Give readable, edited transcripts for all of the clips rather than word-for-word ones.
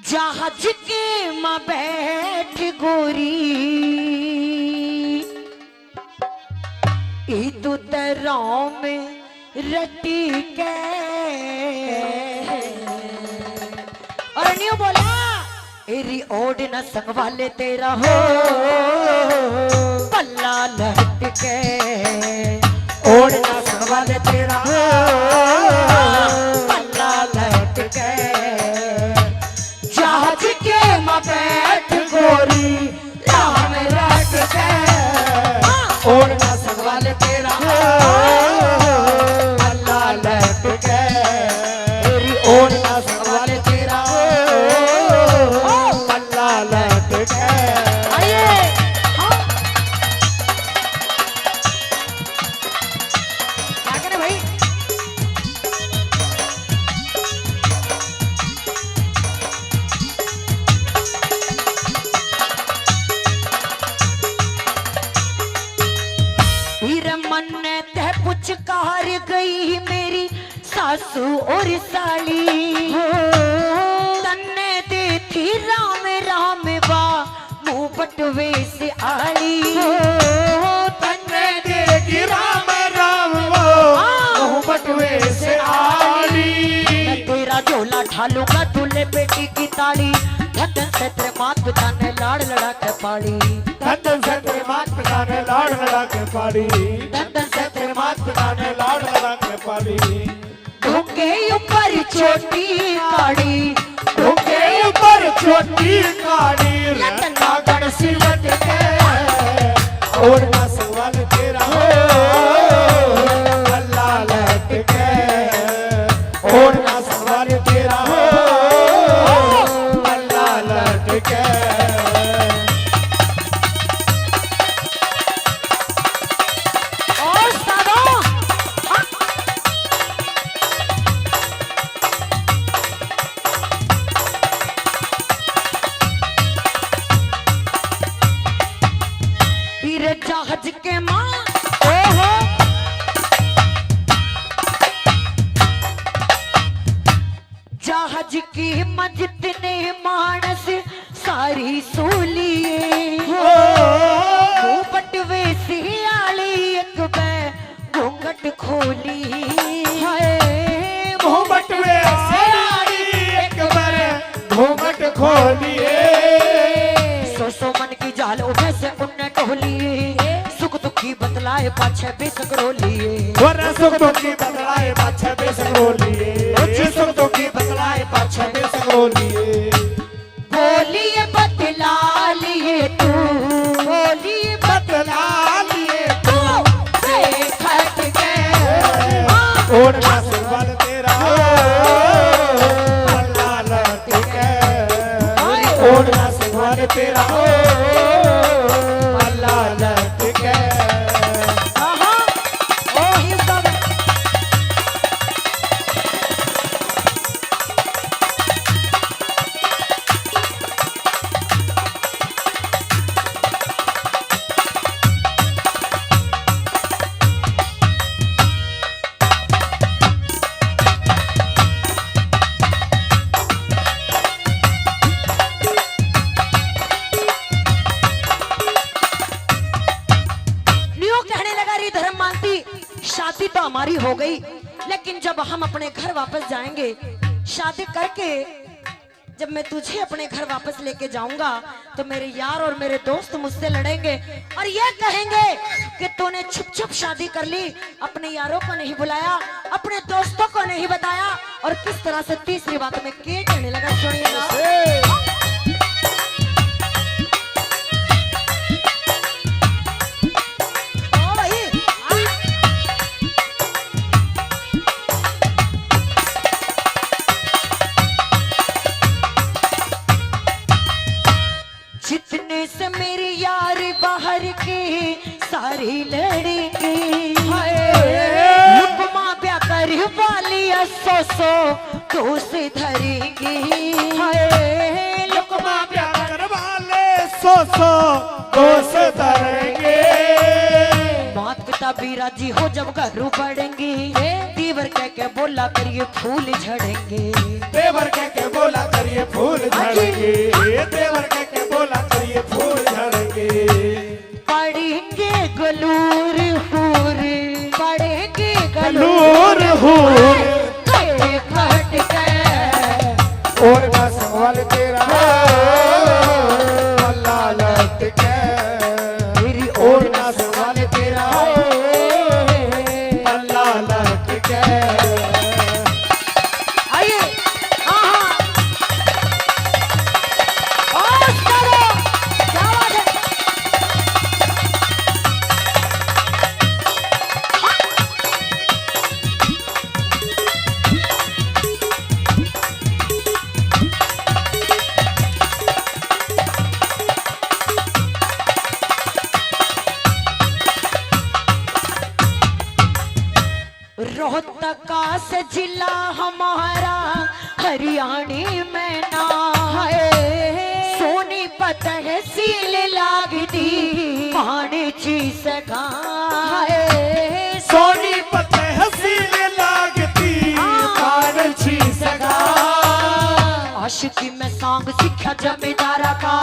जहाज के माँ बैठ गोरी तू तराव में रटी के और न्यू बोला एरी ओड न संग वाले तेरा हो पल्ला लट के ओड न संग वाले तेरा हो पल्ला लट के जहाज के माँ बैठ गोरी राम रट के ओड न संग वाले तेरा हो पल्ला लट के एरी ओड न संग वाले तेरा हो पल्ला लट के आइए क्या करें भाई मन तह पुचकार गई मेरी सासू और साली तन्ने दे थी राम राम बा मुंह बटवे से आली तन्ने दे थी राम राम बा मुंह बटवे से आली मैं तेरा झोला ढालूंगा दूल्हे बेटी की ताली धन से तेरे मात पिता ने लाड़ लड़ा के पाली धन से तेरे मात पिता ने लाड़ लड़ा के पाली धन से तेरे मात पिता ने लाड़ लड़ा के पाली ढूंढे ऊपर छोटी काड़ी ढूंढे ऊपर छोटी काड़ी नागण सिलट के और ना सवाल तेरा हो अल्लाह लट के और ना सवाल तेरा हो अल्लाह लट के जहाज के माँ ओहो जहाज की मस्जिद ने मानस सारी सोलिए बटवे सियाली एक बै घूंघट खोली मुंह बटवे सियाली एक बार घूंघट खोलिए सो मन की जाल उठे से उन्ने टोलिए सुख दुखी बतलाए पाछे बेसकरो लिए वरना सुख दुखी बतलाए पाछे बेसकरो लिए सुख दुखी बतलाए पाछे बेसकरो लिए बोलिए बतला लिए तू बोलिए बतला लिए तू देखत के और ना सवाल तेरा अल्लाह लट के और ना सवाल तेरा अल्लाह लट के शादी तो हमारी हो गई लेकिन जब हम अपने घर वापस जाएंगे शादी करके जब मैं तुझे अपने घर वापस लेके जाऊंगा तो मेरे यार और मेरे दोस्त मुझसे लड़ेंगे और ये कहेंगे कि तूने छुप छुप शादी कर ली अपने यारों को नहीं बुलाया अपने दोस्तों को नहीं बताया और किस तरह से तीसरी बात में के कहने लगा सुनिएगा जितने से मेरी यार बाहर के सारी लड़ेंगी लुकमा ब्याह कर वाली सो तो से धरेंगी लुकमा ब्याह कर वाले सो तो से धरेंगे मात पिता भी सुशीला जी हो जब घरों पड़ेंगे देवर कह के बोला करिए फूल झड़ेंगे। देवर कह के बोला करिए फूल झड़ेंगे, देवर कह के बोला करिए फूल झड़ेंगे। पड़ेंगे गलूर हूर, पड़ेंगे गलूर हूर, कट के और ना संभाल तेरा अल्लाह लट के, मेरी और ना संभाल तेरा अल्लाह लट के। आइए हाँ बस करो, क्या बात है। रोहतका से जिला हमारा हरियाणी में ना है, सोनीपत तहसील लागती पानी सगा है। सोनीपत तहसील लागती पारछी सगा। आशिकी में सांग सीखा जमींदारा का,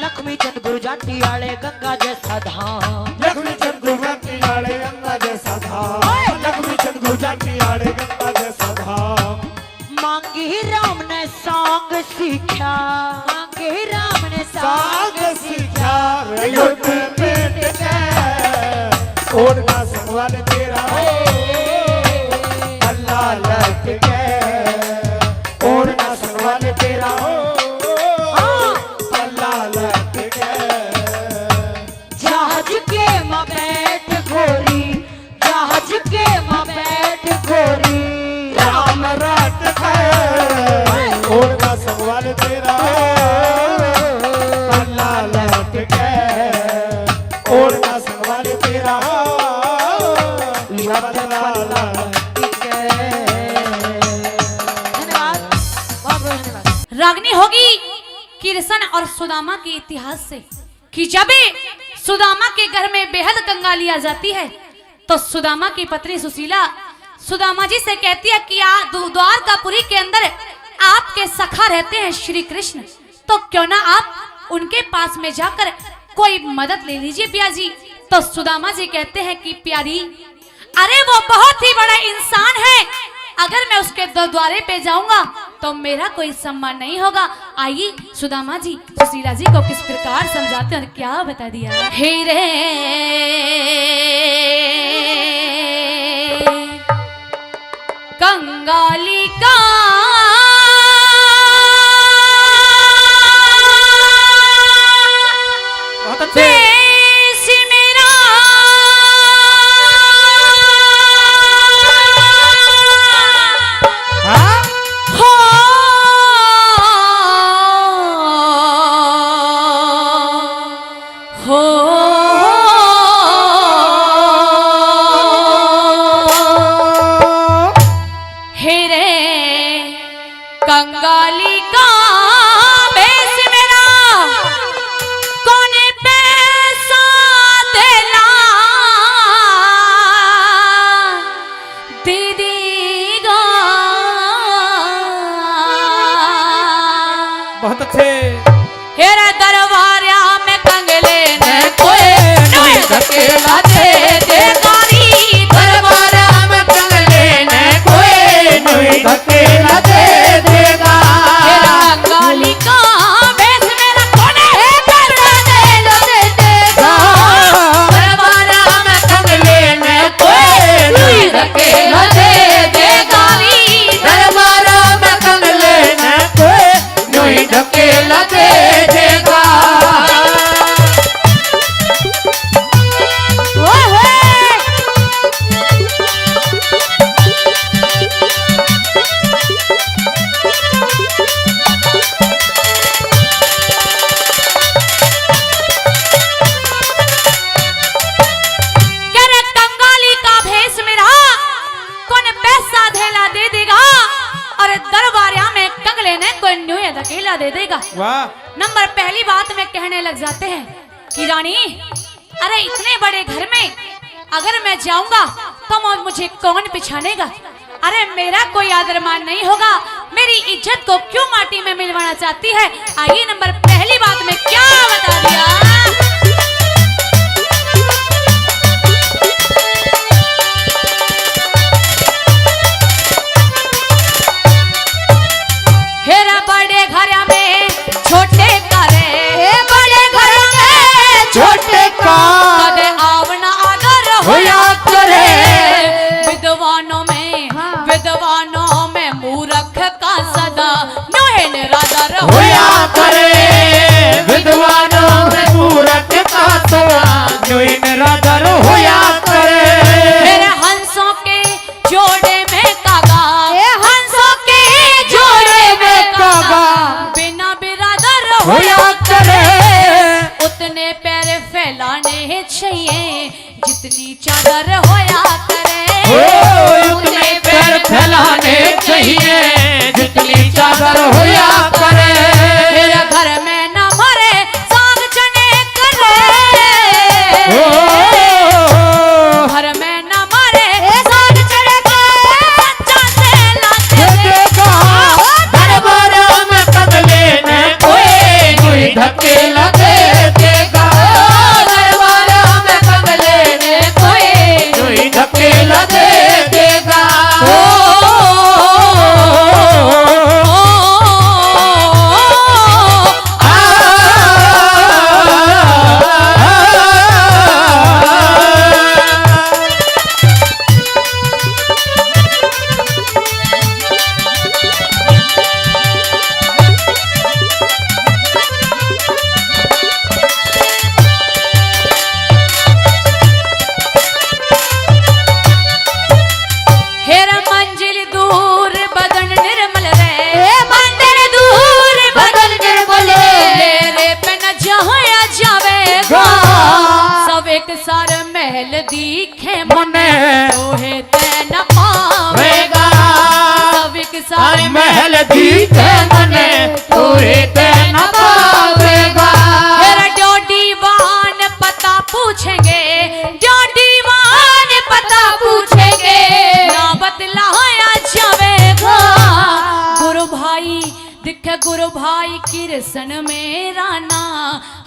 लक्ष्मी चंद गुरु जाटी आले गंगा जैसा धाम। लक्ष्मी चंद गुरजाती आड़े गंगा जैसा धाम, लक्ष्मी चंद गुरजाती आड़े गंगा जैसा धाम। मांगी राम ने सांग सीखा, मांगी राम ने सांग सीखा युद्ध पेट के, और ना संभाल तेरा अल्लाह लट के, और ना संभाल तेरा अल्लाह लट के। जहाज के माँ बैठ गोरी, जहाज के माँ बैठ गोरी, राम रात है और ना संभाल तेरा अल्लाह लट के, और ना संभाल तेरा अल्लाह लट के। धन्यवाद बहुत बहुत धन्यवाद। रागनी होगी कृष्ण और सुदामा के इतिहास से कि जब सुदामा के घर में बेहद कंगाली आ जाती है तो सुदामा की पत्नी सुशीला सुदामा जी से कहती है कि द्वारकापुरी के अंदर आपके सखा रहते हैं श्री कृष्ण, तो क्यों ना आप उनके पास में जाकर कोई मदद ले लीजिए पिया जी। तो सुदामा जी कहते हैं कि प्यारी, अरे वो बहुत ही बड़ा इंसान है, अगर मैं उसके द्वारे पे जाऊंगा तो मेरा कोई सम्मान नहीं होगा। आइए सुदामा जी सुशीला जी को किस प्रकार समझाते हैं और क्या बता दिया। हे रे कंगाली का देश मेरा हो हे रे कंगाली का बेस मेरा कौन पैसा देला दीदी गा। बहुत अच्छे। हेरे दरबारिया में कंगले ने कोई नहीं धकेला दे देगारी, दरबारिया में कंगले ने कोई नहीं धकेला दे देगा। हेरा कंगाली का बेस मेरा कोने धकेला दे देगा, दरबारिया में कंगले ने कोई नहीं धकेला दे देगारी, दरबारा में कंगले ने कोई नहीं धकेला दे देगा। कंगाली का भेष मेरा कौन पैसा धेला दे देगा, और दरबारिया में कंगले ने कोई न्यू धकेला दे देगा। वाह। नंबर पहली बात में कहने लग जाते हैं कि रानी, अरे इतने बड़े घर में अगर मैं जाऊंगा तो मुझे कौन पिछानेगा? अरे मेरा कोई आदर मान नहीं होगा, मेरी इज्जत को क्यों माटी में मिलवाना चाहती है? आइए नंबर पहली बात में क्या बता दिया। हेरा बड़े घर में छोटे करे, बड़े घर में छोटे का कदे आवना आदर होया करे। विद्वानों में मूर्ख का सदा नोहे निरादर होया करे। विद्वानों में मूर्ख का सदा नोहे निरादर होया करे। मेरे हंसों के जोड़े में कागा, हंसों के जोड़े में कागा बिना बिरादर होया करे। उतने पैर फैलाने चाहिए जितनी चादर होया करे। उतने पैर फैलाने चाहिए जितनी चादर होया करे। मेरे घर में न मरे साग चने करे, घर में न मरे साग चने करे। सच्चा से लाते देगा दरबार में कदले न कोई धक्के लगे देगा। दरबार में कगले ने कोई धक्के लगे देगा। हेरा मंजिल दूर बदन निर्मल रे, मंदिर दूर बदन निर्मल मेरे पे न जहाया जावेगा। सब एक सार महल दिखे मने तोहे ते न पावेगा। सब एक सार महल दीते मने तोहे ते न पावेगा। हेरा डोडीवान पता पूछेंगे, डोडीवान पता पूछेंगे ना बतलाया जावेगा। गुरु भाई दिखे गुरु भाई कृष्ण मेरा ना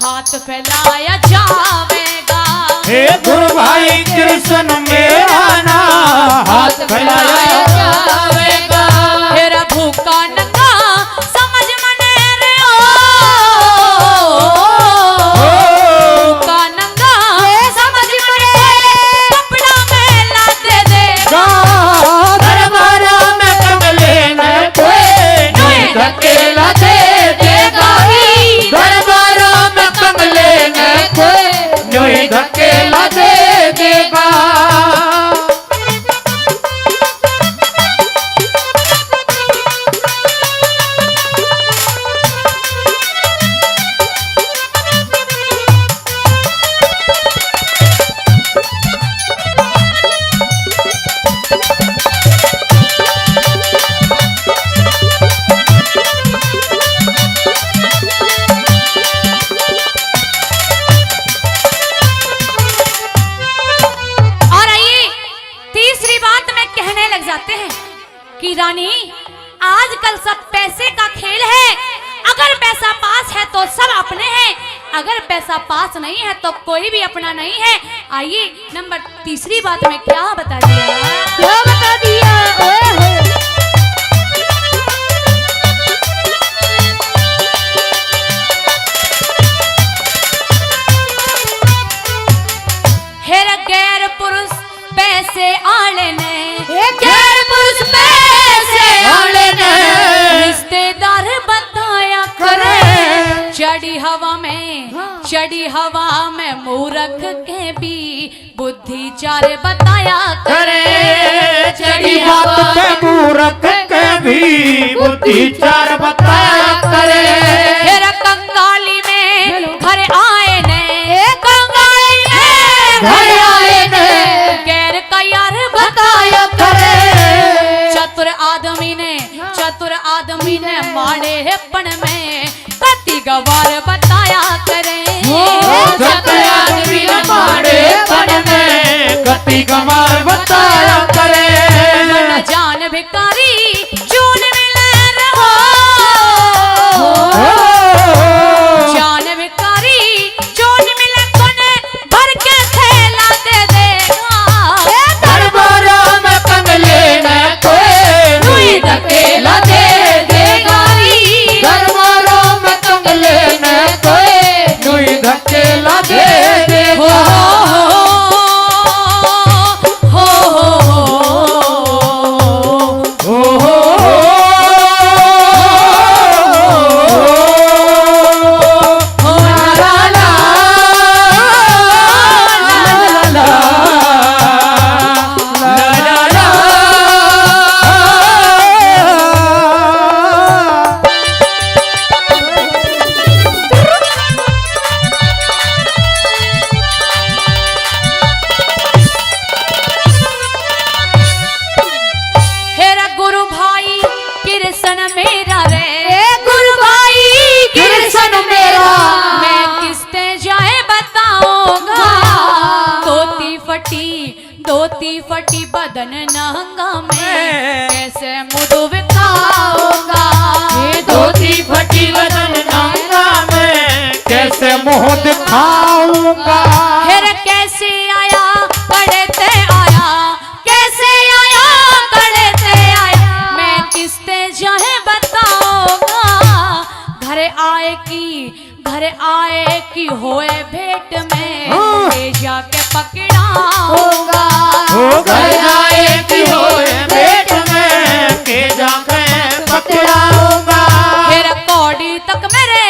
हाथ फैलाया जावेगा। हे गुरु भाई कृष्ण मेरा ना हाथ फैलाया जावेगा। हेरा भूखा नंगा समझ मने रे भूखा नंगा समझ मने कपड़ा मेला दे देगा। दरबार में कगले न कोई धक्के लगे देगा। दरबार में कगले न कोई धक्के लगे देगा। और आइए तीसरी बात में कहने लग जाते हैं कि रानी आजकल सब पैसे का खेल है। अगर पैसा पास है तो सब अपने हैं, अगर पैसा पास नहीं है तो कोई भी अपना नहीं है। आइए नंबर तीसरी बात में क्या बता दिया, क्या बता दिया। हेरा गैर पुरुष पैसे आले ने, गैर पुरुष पैसे आले ने रिश्तेदार बताया करे। चढ़ी हवा में मूर्ख के भी बुद्धि चार बताया करे। चढ़ी बात पे मूर्ख के भी बुद्धि चार बताया करे। हेरा कंगाली में घर आए ने, कंगाली में घर आए ने गैर का यार बताया करे। चतुर आदमी ने माड़े पण में कति गवार बताया करे। चतुर आदमी ने माड़े पण में गंवार बताया करे। मन जान भिखारी जून मिले रहो, जान भिखारी जून मिले कोने भर के थैला दे देगा। दरबारों में कंगले न कोई रुई धकेला दे देगा री। दरबारों में कंगले न कोई दुई धकेला दे देगा। हेरा गुरु भाई कृष्ण मेरा रे, गुरु भाई कृष्ण मेरा, मैं किसते जाए बताऊंगा। धोती फटी बदन नंगा में कैसे मुँह दिखाऊंगा। धोती फटी बदन नंगा में कैसे मुंह दिखाऊंगा। हेरा कैसे आया पढ़ते आया, कैसे आया पढ़ते आया, मैं किसते जाए बताऊंगा। घर आए की होए भेंट में ले जाके पकड़ाऊंगा। घर आए की होए भेंट में के जाके पकड़ाऊंगा। फिर कौड़ी तक मेरे